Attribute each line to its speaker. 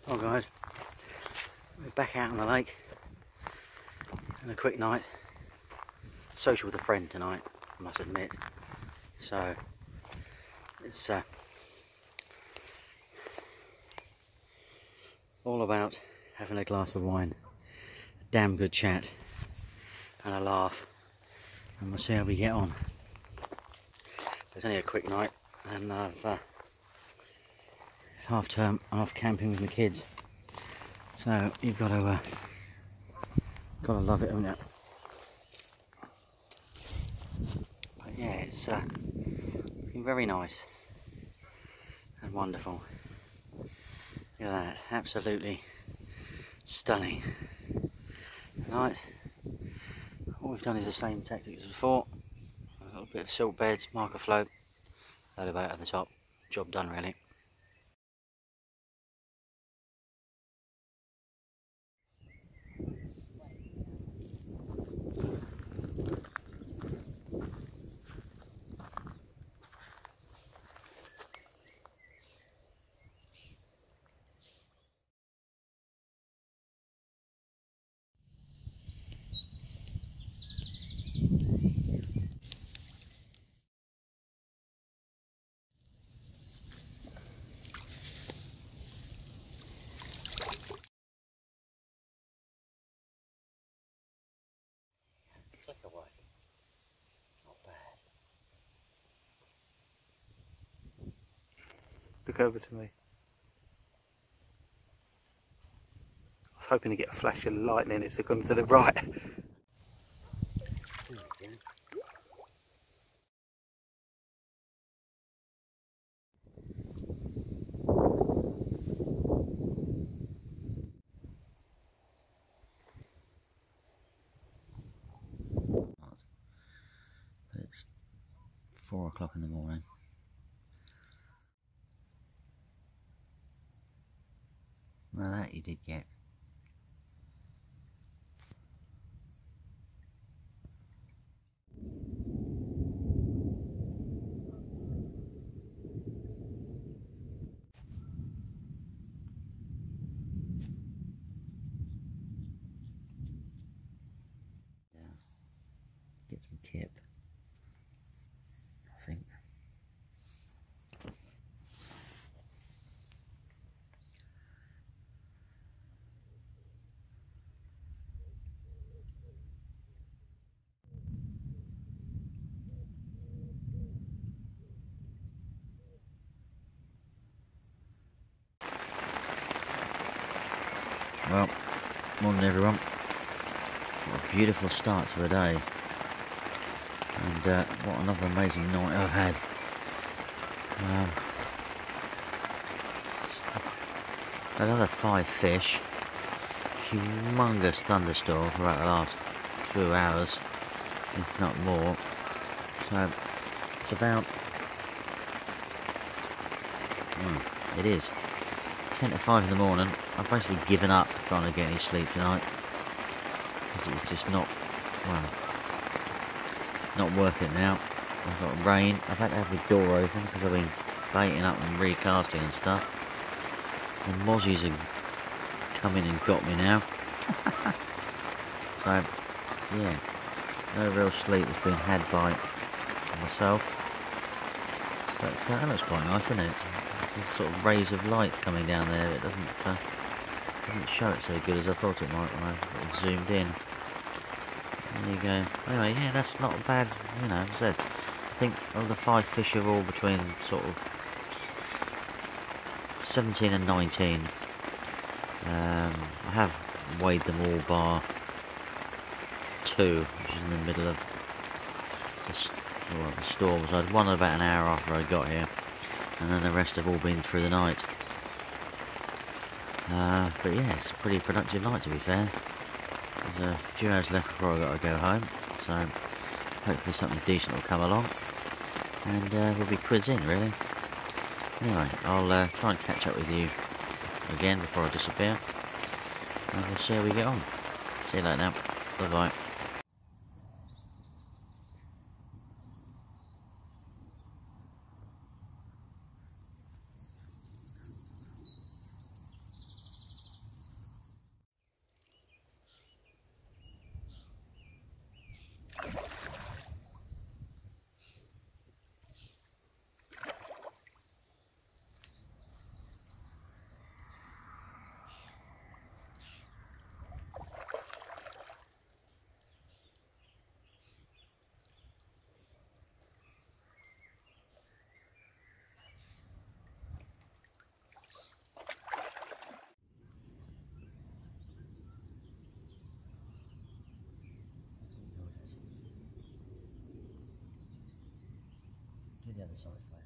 Speaker 1: Oh guys, we're back out on the lake and a quick night. Social with a friend tonight, I must admit. So it's all about having a glass of wine, a damn good chat and a laugh, and we'll see how we get on. It's only a quick night and it's half term, I'm off camping with my kids. So you've got to love it, haven't you? But yeah, it's looking very nice and wonderful. Look at that, absolutely stunning. Tonight, all we've done is the same tactics as before. A little bit of silt beds, marker float, load of bait at the top. Job done, really. Click away. Not bad.
Speaker 2: Look over to me. I was hoping to get a flash of lightning, it's gone to the right.
Speaker 1: But it's 4 o'clock in the morning. Well, that you did get. Yeah. Get some kip, I think. Well, morning everyone. What a beautiful start to the day. And what another amazing night I've had. Another 5 fish. Humongous thunderstorm throughout the last 2 hours, if not more. So it's about it is 10 to 5 in the morning. I've basically given up trying to get any sleep tonight because it was just not worth it now. I've got rain. I've had to have the door open because I've been baiting up and recasting and stuff. The mozzies have come in and got me now. So yeah, no real sleep has been had by myself. But that looks quite nice, isn't it? There's sort of rays of light coming down there. It doesn't show it so good as I thought it might when I sort of zoomed in. There you go. Anyway, yeah, that's not bad, you know, as I said. I think of the 5 fish are all between sort of 17 and 19. I have weighed them all bar 2, which is in the middle of the storms. I had one about an hour after I got here, and then the rest have all been through the night. But yeah, it's a pretty productive night, to be fair. There's a few hours left before I've got to go home, so hopefully something decent will come along, and we'll be quids in, really. Anyway, I'll try and catch up with you again before I disappear, and we'll see how we get on. See you later now. Bye bye. the other side.